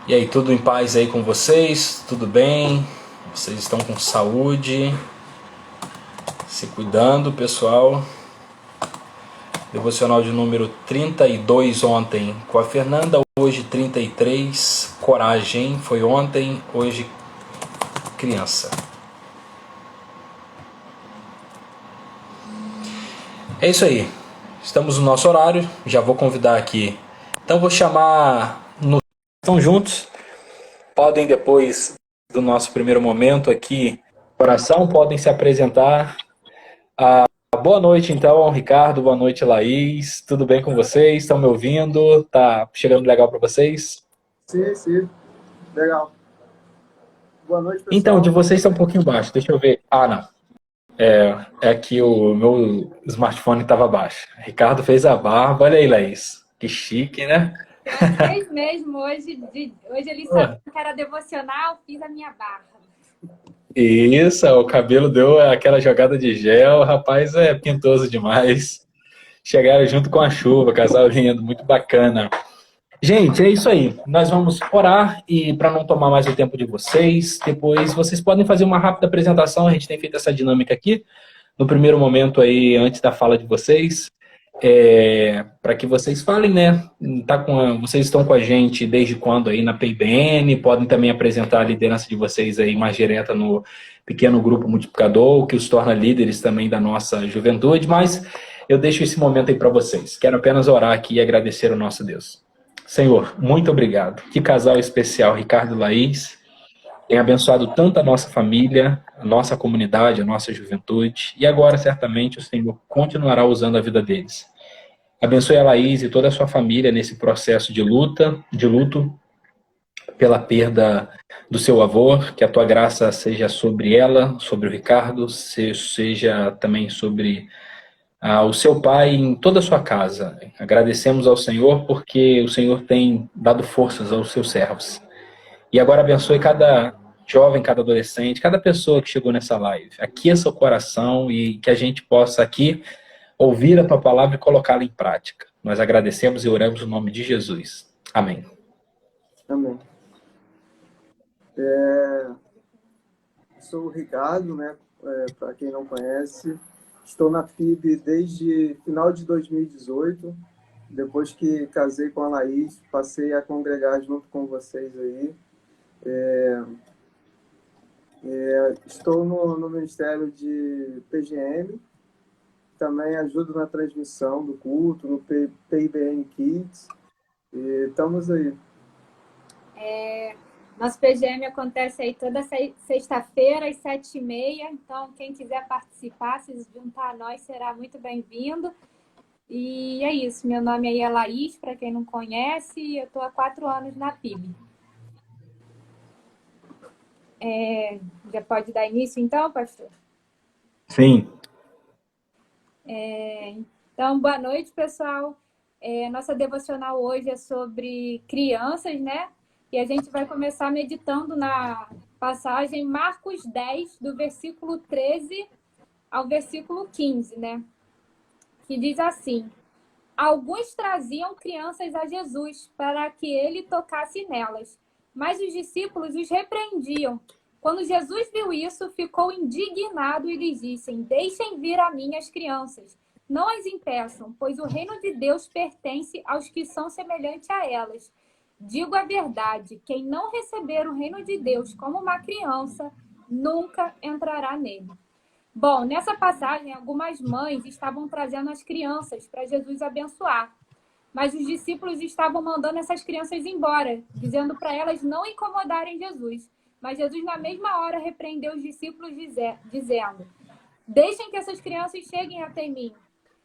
E aí, tudo em paz aí com vocês? Tudo bem? Vocês estão com saúde? Se cuidando, pessoal? Devocional de número 32 ontem com a Fernanda, hoje 33, coragem, foi ontem, hoje criança. É isso aí, estamos no nosso horário, já vou convidar aqui. Então vou chamar, estão juntos, podem depois do nosso primeiro momento aqui, coração, podem se apresentar. Boa noite, então, Ricardo. Boa noite, Laís. Tudo bem com vocês? Estão me ouvindo? Tá chegando legal para vocês? Sim, sim. Legal. Boa noite, Então, de pessoal. vocês está um pouquinho baixo. Deixa eu ver. Ah, não. É que o meu smartphone estava baixo. Ricardo fez a barba. Olha aí, Laís. Que chique, né? Fez mesmo. Hoje eles sabiam que era devocional, fiz a minha barra. Isso, o cabelo deu aquela jogada de gel. Rapaz, é pintoso demais. Chegaram junto com a chuva, casal lindo, muito bacana. Gente, é isso aí. Nós vamos orar e para não tomar mais o tempo de vocês, depois vocês podem fazer uma rápida apresentação. A gente tem feito essa dinâmica aqui no primeiro momento aí, antes da fala de vocês, para que vocês falem, né? Vocês estão com a gente desde quando aí na PIBN? Podem também apresentar a liderança de vocês aí mais direta no pequeno grupo multiplicador, que os torna líderes também da nossa juventude. Mas eu deixo esse momento aí para vocês. Quero apenas orar aqui e agradecer ao nosso Deus. Senhor, muito obrigado. Que casal especial, Ricardo e Laís. Tem abençoado tanto a nossa família, a nossa comunidade, a nossa juventude. E agora, certamente, o Senhor continuará usando a vida deles. Abençoe a Laís e toda a sua família nesse processo de luto pela perda do seu avô. Que a tua graça seja sobre ela, sobre o Ricardo, seja também sobre o seu pai em toda a sua casa. Agradecemos ao Senhor porque o Senhor tem dado forças aos seus servos. E agora abençoe cada jovem, cada adolescente, cada pessoa que chegou nessa live. Aqueça o coração e que a gente possa aqui ouvir a tua palavra e colocá-la em prática. Nós agradecemos e oramos no nome de Jesus. Amém. Amém. Sou o Ricardo, né? Para quem não conhece. Estou na PIB desde final de 2018. Depois que casei com a Laís, passei a congregar junto com vocês aí. Estou no Ministério de PGM. Também ajudo na transmissão do culto, no PIBN Kids. E estamos aí. Nosso PGM acontece aí toda sexta-feira, às 7h30. Então, quem quiser participar, se juntar a nós, será muito bem-vindo. E é isso. Meu nome aí é Laís, para quem não conhece, e eu estou há 4 anos na PIB. Já pode dar início, então, pastor? Sim. Então, boa noite, pessoal. Nossa devocional hoje é sobre crianças, né? E a gente vai começar meditando na passagem Marcos 10, do versículo 13 ao versículo 15, né? Que diz assim: Alguns traziam crianças a Jesus para que ele tocasse nelas, mas os discípulos os repreendiam. Quando Jesus viu isso, ficou indignado e lhes disse: Deixem vir a mim as crianças. Não as impeçam, pois o reino de Deus pertence aos que são semelhantes a elas. Digo a verdade, quem não receber o reino de Deus como uma criança, nunca entrará nele. Bom, nessa passagem, algumas mães estavam trazendo as crianças para Jesus abençoar. Mas os discípulos estavam mandando essas crianças embora, dizendo para elas não incomodarem Jesus. Mas Jesus, na mesma hora, repreendeu os discípulos, dizendo: Deixem que essas crianças cheguem até mim.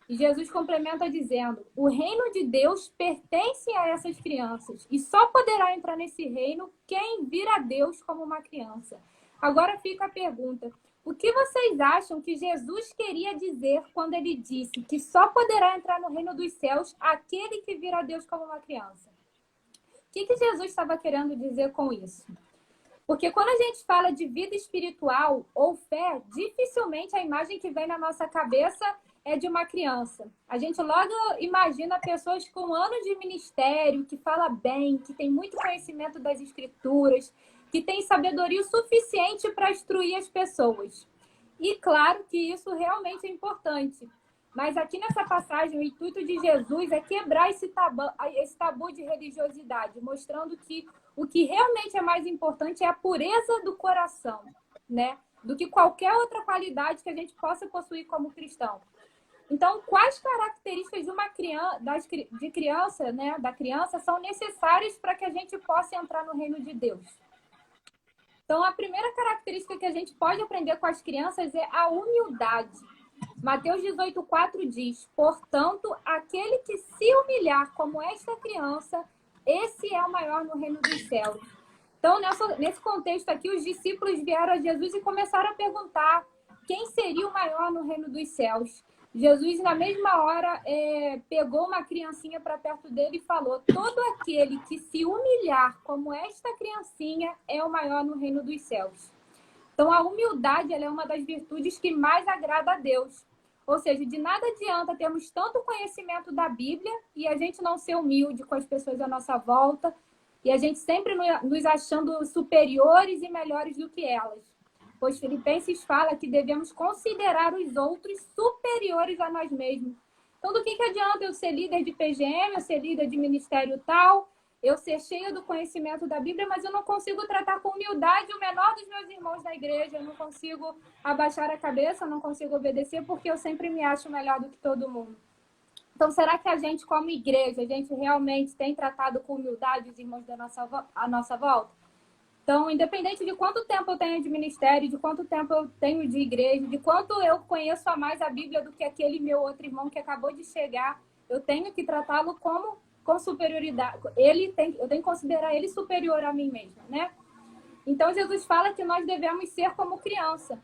E Jesus complementa dizendo: O reino de Deus pertence a essas crianças, e só poderá entrar nesse reino quem vir a Deus como uma criança. Agora fica a pergunta: o que vocês acham que Jesus queria dizer quando ele disse que só poderá entrar no reino dos céus aquele que vir a Deus como uma criança? O que Jesus estava querendo dizer com isso? Porque quando a gente fala de vida espiritual ou fé, dificilmente a imagem que vem na nossa cabeça é de uma criança. A gente logo imagina pessoas com anos de ministério, que fala bem, que tem muito conhecimento das escrituras, que tem sabedoria o suficiente para instruir as pessoas. E claro que isso realmente é importante. Mas aqui nessa passagem, o intuito de Jesus é quebrar esse tabu de religiosidade, mostrando que o que realmente é mais importante é a pureza do coração, né? Do que qualquer outra qualidade que a gente possa possuir como cristão. Então, quais características de uma criança, da criança, são necessárias para que a gente possa entrar no reino de Deus? Então, a primeira característica que a gente pode aprender com as crianças é a humildade. Mateus 18,4 diz: portanto, aquele que se humilhar como esta criança, esse é o maior no reino dos céus. Então, nesse contexto aqui, os discípulos vieram a Jesus e começaram a perguntar quem seria o maior no reino dos céus. Jesus, na mesma hora, pegou uma criancinha para perto dele e falou: todo aquele que se humilhar como esta criancinha é o maior no reino dos céus. Então, a humildade ela é uma das virtudes que mais agrada a Deus. Ou seja, de nada adianta termos tanto conhecimento da Bíblia e a gente não ser humilde com as pessoas à nossa volta e a gente sempre nos achando superiores e melhores do que elas. Pois Filipenses fala que devemos considerar os outros superiores a nós mesmos. Então, do que adianta eu ser líder de PGM, eu ser líder de ministério tal, eu ser cheia do conhecimento da Bíblia, mas eu não consigo tratar com humildade o menor dos meus irmãos da igreja, eu não consigo abaixar a cabeça, eu não consigo obedecer, porque eu sempre me acho melhor do que todo mundo. Então, será que a gente, como igreja, a gente realmente tem tratado com humildade os irmãos à nossa volta? Então, independente de quanto tempo eu tenho de ministério, de quanto tempo eu tenho de igreja, de quanto eu conheço a mais a Bíblia do que aquele meu outro irmão que acabou de chegar, eu tenho que tratá-lo com superioridade. Eu tenho que considerar ele superior a mim mesma, né? Então, Jesus fala que nós devemos ser como criança.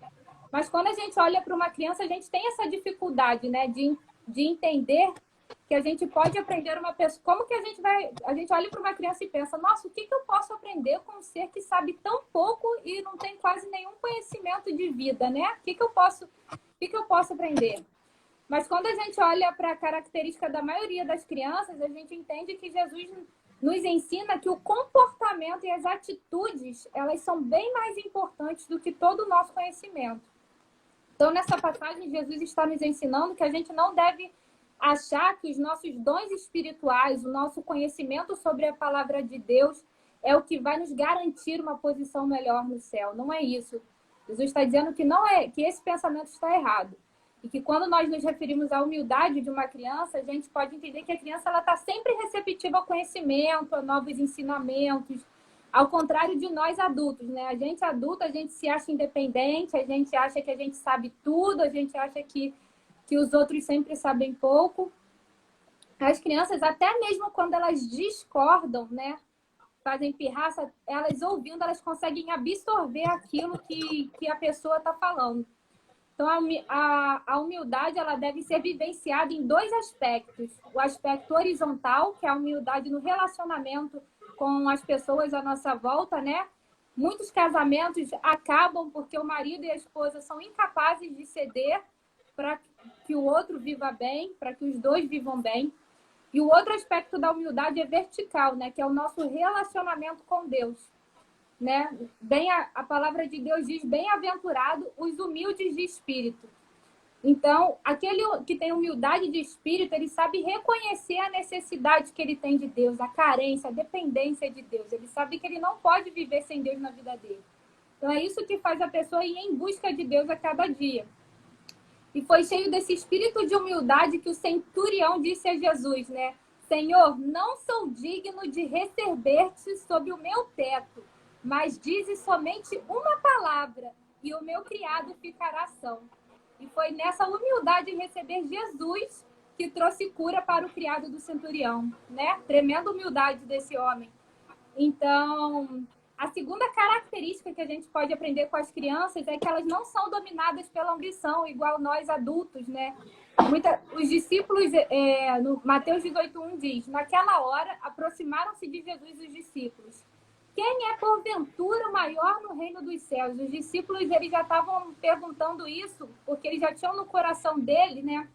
Mas quando a gente olha para uma criança, a gente tem essa dificuldade, né? De entender que a gente pode aprender uma pessoa. Como que a gente olha para uma criança e pensa: nossa, o que eu posso aprender com um ser que sabe tão pouco e não tem quase nenhum conhecimento de vida, né? O que eu posso aprender? Mas quando a gente olha para a característica da maioria das crianças, a gente entende que Jesus nos ensina que o comportamento e as atitudes, elas são bem mais importantes do que todo o nosso conhecimento. Então, nessa passagem, Jesus está nos ensinando que a gente não deve achar que os nossos dons espirituais, o nosso conhecimento sobre a palavra de Deus é o que vai nos garantir uma posição melhor no céu. Não é isso. Jesus está dizendo que esse pensamento está errado. E que quando nós nos referimos à humildade de uma criança, a gente pode entender que a criança está sempre receptiva ao conhecimento, a novos ensinamentos, ao contrário de nós adultos, né? A gente adulto, a gente se acha independente, a gente acha que a gente sabe tudo, a gente acha que os outros sempre sabem pouco. As crianças, até mesmo quando elas discordam, né? Fazem pirraça, elas ouvindo, elas conseguem absorver aquilo que a pessoa está falando. Então, a humildade ela deve ser vivenciada em dois aspectos. O aspecto horizontal, que é a humildade no relacionamento com as pessoas à nossa volta, né? Muitos casamentos acabam porque o marido e a esposa são incapazes de ceder para que o outro viva bem, para que os dois vivam bem. E o outro aspecto da humildade é vertical, né? Que é o nosso relacionamento com Deus. Né? A palavra de Deus diz: bem-aventurado os humildes de espírito. Então, aquele que tem humildade de espírito, ele sabe reconhecer a necessidade que ele tem de Deus, a carência, a dependência de Deus. Ele sabe que ele não pode viver sem Deus na vida dele. Então, é isso que faz a pessoa ir em busca de Deus a cada dia. E foi cheio desse espírito de humildade que o centurião disse a Jesus, né? Senhor, não sou digno de receber-te sob o meu teto, mas dize somente uma palavra e o meu criado ficará são. E foi nessa humildade em receber Jesus que trouxe cura para o criado do centurião, né? Tremenda humildade desse homem. Então, a segunda característica que a gente pode aprender com as crianças é que elas não são dominadas pela ambição, igual nós adultos, né? Os discípulos, no Mateus 18:1 diz: naquela hora aproximaram-se de Jesus os discípulos. Quem é, porventura, o maior no reino dos céus? Os discípulos eles já estavam perguntando isso, porque eles já tinham no coração dele, né,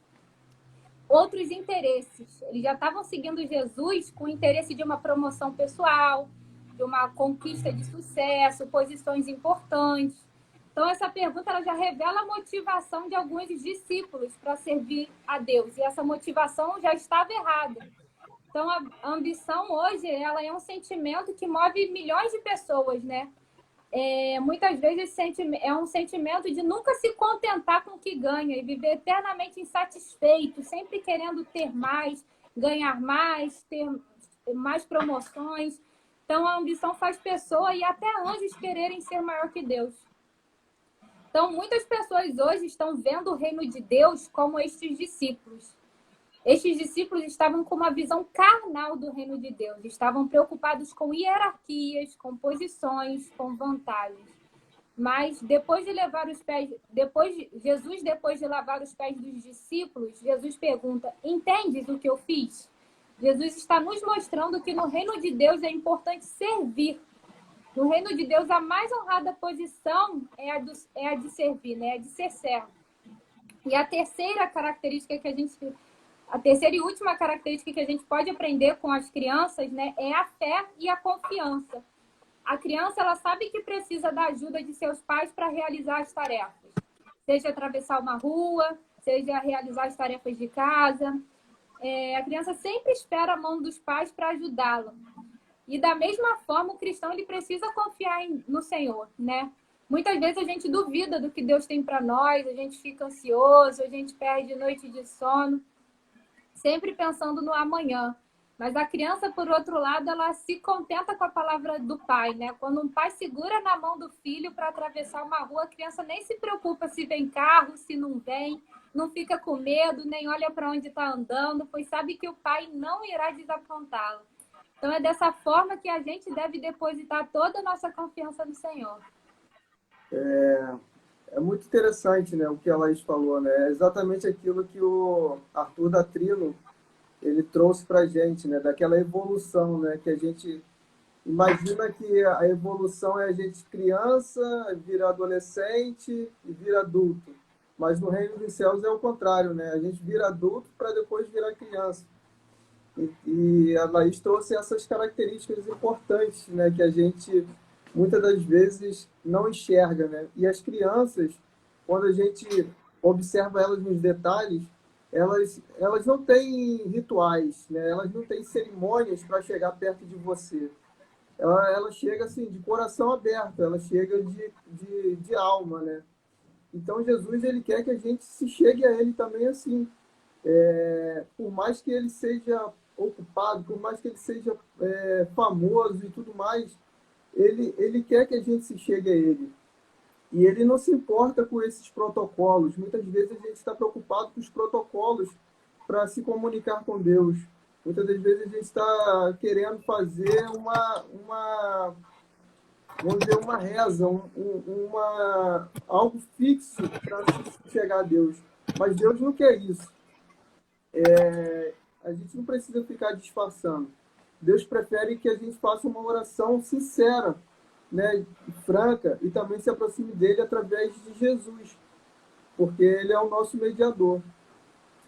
outros interesses. Eles já estavam seguindo Jesus com o interesse de uma promoção pessoal, de uma conquista de sucesso, posições importantes. Então, essa pergunta ela já revela a motivação de alguns discípulos para servir a Deus. E essa motivação já estava errada. Então, a ambição hoje ela é um sentimento que move milhões de pessoas, né? Muitas vezes é um sentimento de nunca se contentar com o que ganha e viver eternamente insatisfeito, sempre querendo ter mais, ganhar mais, ter mais promoções. Então, a ambição faz pessoa e até anjos quererem ser maior que Deus. Então, muitas pessoas hoje estão vendo o reino de Deus como estes discípulos. Estes discípulos estavam com uma visão carnal do reino de Deus, estavam preocupados com hierarquias, com posições, com vantagens. Mas depois de lavar os pés, depois de lavar os pés dos discípulos, Jesus pergunta: "Entendes o que eu fiz?" Jesus está nos mostrando que no reino de Deus é importante servir. No reino de Deus, a mais honrada posição é a de servir, né? É de ser servo. E a terceira e última característica que a gente pode aprender com as crianças, né, é a fé e a confiança. A criança, ela sabe que precisa da ajuda de seus pais para realizar as tarefas. Seja atravessar uma rua, seja realizar as tarefas de casa. A criança sempre espera a mão dos pais para ajudá-la. E da mesma forma, o cristão ele precisa confiar no Senhor, né? Muitas vezes a gente duvida do que Deus tem para nós, a gente fica ansioso, a gente perde noite de sono, sempre pensando no amanhã. Mas a criança, por outro lado, ela se contenta com a palavra do pai, né? Quando um pai segura na mão do filho para atravessar uma rua, a criança nem se preocupa se vem carro, se não vem, não fica com medo, nem olha para onde está andando, pois sabe que o pai não irá desapontá-lo. Então, é dessa forma que a gente deve depositar toda a nossa confiança no Senhor. É muito interessante, né, o que a Laís falou, né? É exatamente aquilo que o Arthur da Trino ele trouxe para a gente, né? Daquela evolução, né? Que a gente imagina que a evolução é a gente criança, vira adolescente e vira adulto. Mas no reino dos céus é o contrário, né? A gente vira adulto para depois virar criança. E a Laís trouxe essas características importantes, né, que a gente muitas das vezes não enxerga, né? E as crianças, quando a gente observa elas nos detalhes, elas não têm rituais, né? Elas não têm cerimônias para chegar perto de você. Ela chega assim de coração aberto, ela chega de alma, né? Então Jesus ele quer que a gente se chegue a ele também assim. Por mais que ele seja ocupado, por mais que ele seja famoso e tudo mais, ele quer que a gente se chegue a ele. E ele não se importa com esses protocolos. Muitas vezes a gente está preocupado com os protocolos para se comunicar com Deus. Muitas das vezes a gente está querendo fazer vamos dizer, uma reza, algo fixo para chegar a Deus. Mas Deus não quer isso. A gente não precisa ficar disfarçando. Deus prefere que a gente faça uma oração sincera, né, franca, e também se aproxime dele através de Jesus, porque ele é o nosso mediador.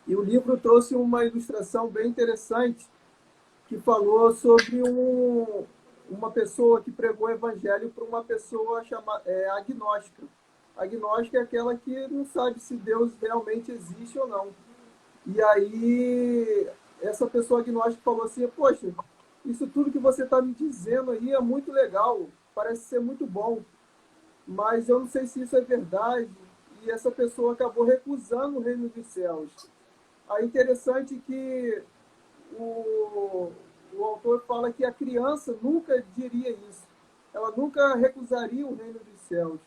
E o livro trouxe uma ilustração bem interessante que falou sobre uma pessoa que pregou o evangelho para uma pessoa agnóstica. Agnóstica é aquela que não sabe se Deus realmente existe ou não. E aí, essa pessoa agnóstica falou assim: poxa, isso tudo que você está me dizendo aí é muito legal, parece ser muito bom, mas eu não sei se isso é verdade. E essa pessoa acabou recusando o reino dos céus. Aí, interessante que o autor fala que a criança nunca diria isso. Ela nunca recusaria o reino dos céus.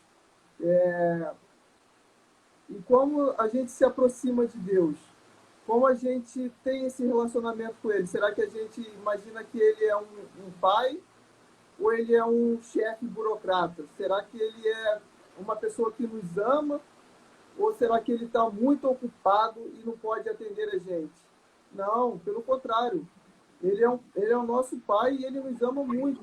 E como a gente se aproxima de Deus? Como a gente tem esse relacionamento com ele? Será que a gente imagina que ele é um pai ou ele é um chefe burocrata? Será que ele é uma pessoa que nos ama ou será que ele está muito ocupado e não pode atender a gente? Não, pelo contrário. Ele é o nosso pai e ele nos ama muito.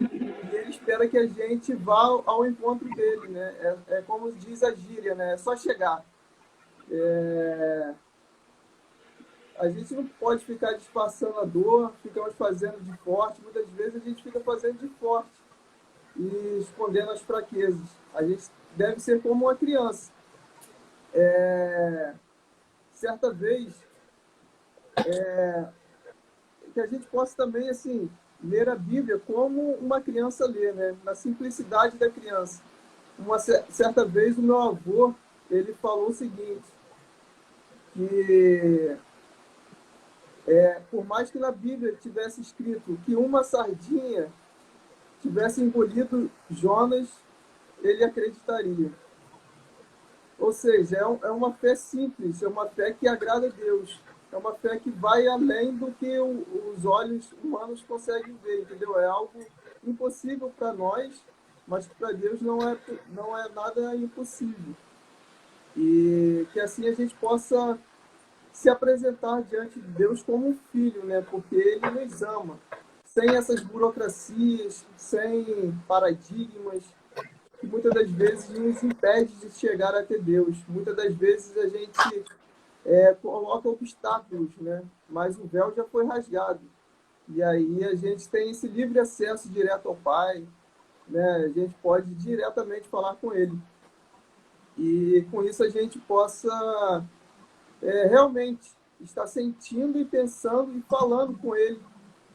E ele espera que a gente vá ao encontro dele, né? É como diz a gíria, né? É só chegar. A gente não pode ficar disfarçando a dor, ficamos fazendo de forte. Muitas vezes a gente fica fazendo de forte e escondendo as fraquezas. A gente deve ser como uma criança. Certa vez, que a gente possa também, assim, ler a Bíblia como uma criança lê, né? Na simplicidade da criança. Certa vez, o meu avô, ele falou o seguinte, que por mais que na Bíblia tivesse escrito que uma sardinha tivesse engolido Jonas, ele acreditaria. Ou seja, é uma fé simples, é uma fé que agrada a Deus. É uma fé que vai além do que os olhos humanos conseguem ver, entendeu? É algo impossível para nós, mas para Deus não é nada impossível. E que assim a gente possa se apresentar diante de Deus como um filho, né? Porque Ele nos ama. Sem essas burocracias, sem paradigmas, que muitas das vezes nos impede de chegar até Deus. Muitas das vezes a gente coloca obstáculos, né? Mas o véu já foi rasgado. E aí a gente tem esse livre acesso direto ao Pai, né? A gente pode diretamente falar com Ele. E com isso a gente possa realmente estar sentindo e pensando e falando com Ele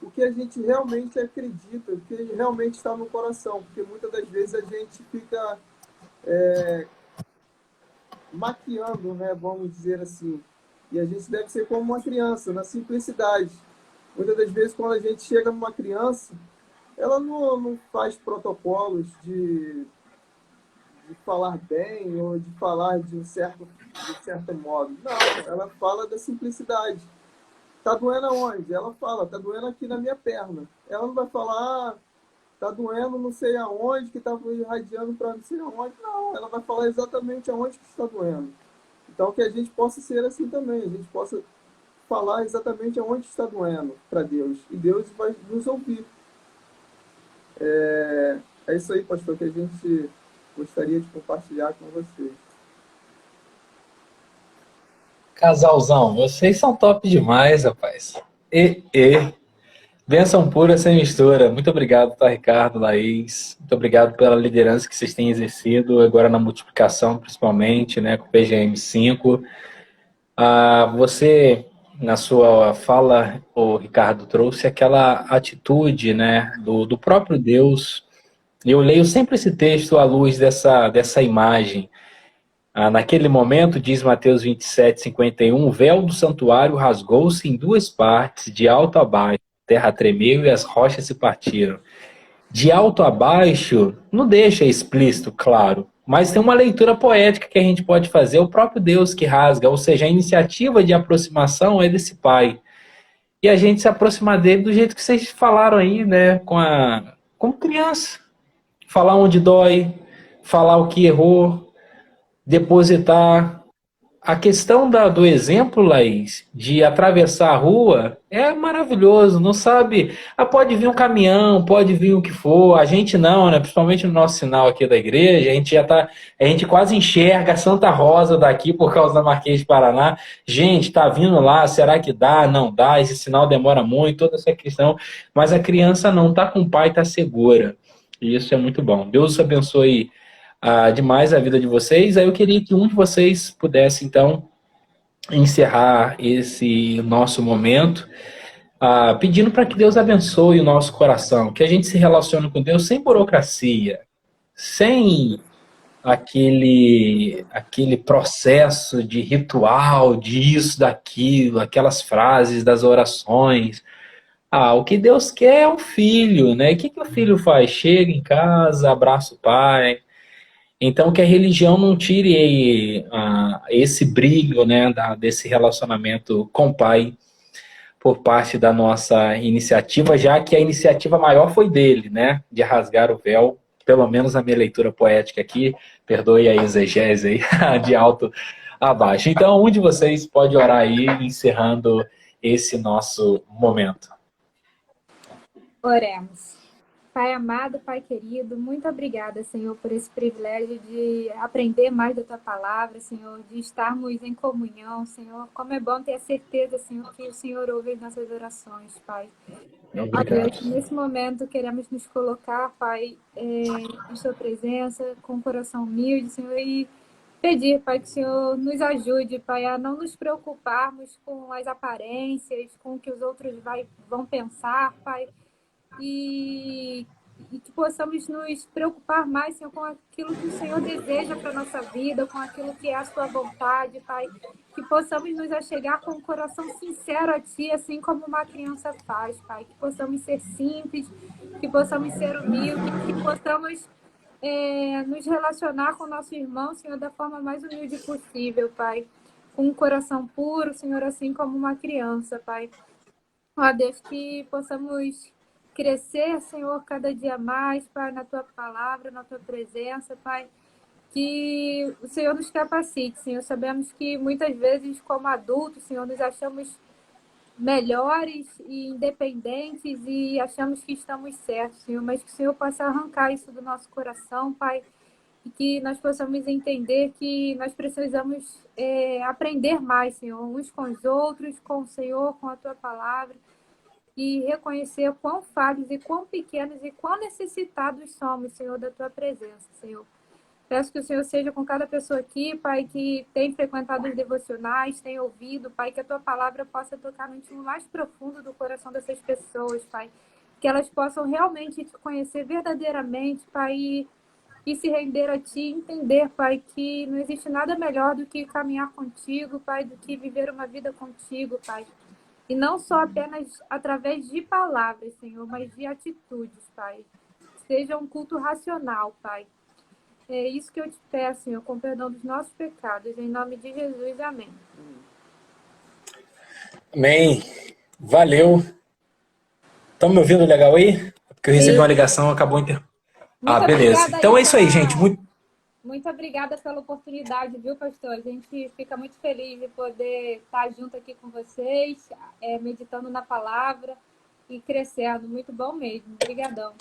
o que a gente realmente acredita, o que realmente está no coração. Porque muitas das vezes a gente fica maquiando, né, vamos dizer assim. E a gente deve ser como uma criança, na simplicidade. Muitas das vezes, quando a gente chega numa criança, ela não faz protocolos de falar bem ou de falar de certo modo. Não, ela fala da simplicidade. Tá doendo aonde? Ela fala, tá doendo aqui na minha perna. Ela não vai falar, tá doendo não sei aonde, que tá irradiando para não sei aonde. Não, ela vai falar exatamente aonde que está doendo. Então, que a gente possa ser assim também, a gente possa falar exatamente aonde está doendo para Deus. E Deus vai nos ouvir. É isso aí, pastor, que a gente gostaria de compartilhar com vocês. Casalzão, vocês são top demais, rapaz. Bênção pura sem mistura. Muito obrigado, tá, Ricardo, Laís. Muito obrigado pela liderança que vocês têm exercido, agora na multiplicação, principalmente, né, com o PGM5. Você, na sua fala, o Ricardo trouxe aquela atitude, né, do próprio Deus. Eu leio sempre esse texto à luz dessa imagem. Naquele momento, diz Mateus 27:51, o véu do santuário rasgou-se em duas partes, de alto a baixo. A terra tremeu e as rochas se partiram. De alto a baixo, não deixa explícito, claro, mas tem uma leitura poética que a gente pode fazer, o próprio Deus que rasga, ou seja, a iniciativa de aproximação é desse Pai. E a gente se aproximar dele do jeito que vocês falaram aí, né, como criança. Falar onde dói, falar o que errou, depositar. A questão do exemplo, Laís, de atravessar a rua é maravilhoso, não sabe? Pode vir um caminhão, pode vir o que for, a gente não, né? Principalmente no nosso sinal aqui da igreja, a gente quase enxerga a Santa Rosa daqui por causa da Marquês de Paraná. Gente, tá vindo lá, será que dá? Não dá, esse sinal demora muito, toda essa questão. Mas a criança não tá com o pai, tá segura. E isso é muito bom. Deus abençoe demais a vida de vocês. Aí eu queria que um de vocês pudesse, então, encerrar esse nosso momento, pedindo para que Deus abençoe o nosso coração, que a gente se relacione com Deus sem burocracia, sem aquele processo de ritual, disso, daquilo, aquelas frases das orações. O que Deus quer é um filho, né? O que o filho faz? Chega em casa, abraça o pai. Então, que a religião não tire esse brilho, né, desse relacionamento com o Pai por parte da nossa iniciativa, já que a iniciativa maior foi dele, né, de rasgar o véu, pelo menos na minha leitura poética aqui, perdoe a exegese aí, de alto a baixo. Então, um de vocês pode orar aí, encerrando esse nosso momento. Oremos. Pai amado, Pai querido, muito obrigada, Senhor, por esse privilégio de aprender mais da Tua palavra, Senhor, de estarmos em comunhão, Senhor. Como é bom ter a certeza, Senhor, que o Senhor ouve as nossas orações, Pai. Ó Deus, nesse momento queremos nos colocar, Pai, em Sua presença, com o coração humilde, Senhor, e pedir, Pai, que o Senhor nos ajude, Pai, a não nos preocuparmos com as aparências, com o que os outros vão pensar, Pai, e que possamos nos preocupar mais, Senhor, com aquilo que o Senhor deseja para a nossa vida, com aquilo que é a Sua vontade, Pai. Que possamos nos achegar com um coração sincero a Ti, assim como uma criança faz, Pai. Que possamos ser simples, que possamos ser humildes, que possamos nos relacionar com o nosso irmão, Senhor, da forma mais humilde possível, Pai. Com um coração puro, Senhor, assim como uma criança, Pai. Ó Deus, que possamos crescer, Senhor, cada dia mais, Pai, na Tua palavra, na Tua presença, Pai. Que o Senhor nos capacite, Senhor. Sabemos que muitas vezes, como adultos, Senhor, nos achamos melhores e independentes e achamos que estamos certos, Senhor, mas que o Senhor possa arrancar isso do nosso coração, Pai, e que nós possamos entender que nós precisamos aprender mais, Senhor, uns com os outros, com o Senhor, com a Tua palavra, e reconhecer quão falhos e quão pequenos e quão necessitados somos, Senhor, da Tua presença, Senhor. Peço que o Senhor seja com cada pessoa aqui, Pai, que tem frequentado os devocionais, tem ouvido, Pai, que a Tua palavra possa tocar no íntimo mais profundo do coração dessas pessoas, Pai. Que elas possam realmente Te conhecer verdadeiramente, Pai, e se render a Ti, entender, Pai, que não existe nada melhor do que caminhar contigo, Pai, do que viver uma vida contigo, Pai. E não só apenas através de palavras, Senhor, mas de atitudes, Pai. Seja um culto racional, Pai. É isso que eu te peço, Senhor, com perdão dos nossos pecados. Em nome de Jesus, amém. Amém. Valeu. Estão me ouvindo legal aí? Porque eu recebi uma ligação, acabou inter... Beleza. Então é isso aí, gente. Muito obrigada pela oportunidade, viu, pastor? A gente fica muito feliz de poder estar junto aqui com vocês, meditando na palavra e crescendo. Muito bom mesmo. Obrigadão.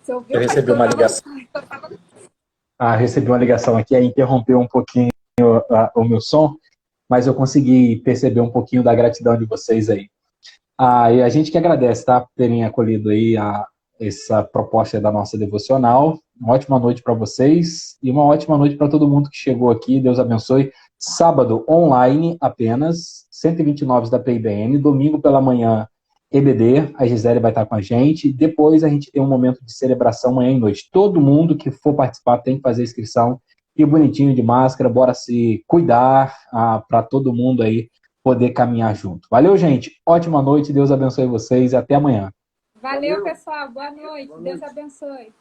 Eu recebi uma ligação. Recebi uma ligação aqui, aí interrompeu um pouquinho o meu som, mas eu consegui perceber um pouquinho da gratidão de vocês aí. E a gente que agradece, tá? Por terem acolhido aí essa proposta da nossa devocional. Uma ótima noite para vocês e uma ótima noite para todo mundo que chegou aqui. Deus abençoe. Sábado, online apenas, 129 da PIBN. Domingo pela manhã, EBD. A Gisele vai estar com a gente. Depois a gente tem um momento de celebração amanhã e noite. Todo mundo que for participar tem que fazer inscrição. E bonitinho de máscara. Bora se cuidar para todo mundo aí poder caminhar junto. Valeu, gente. Ótima noite. Deus abençoe vocês e até amanhã. Valeu, pessoal. Boa noite. Deus abençoe.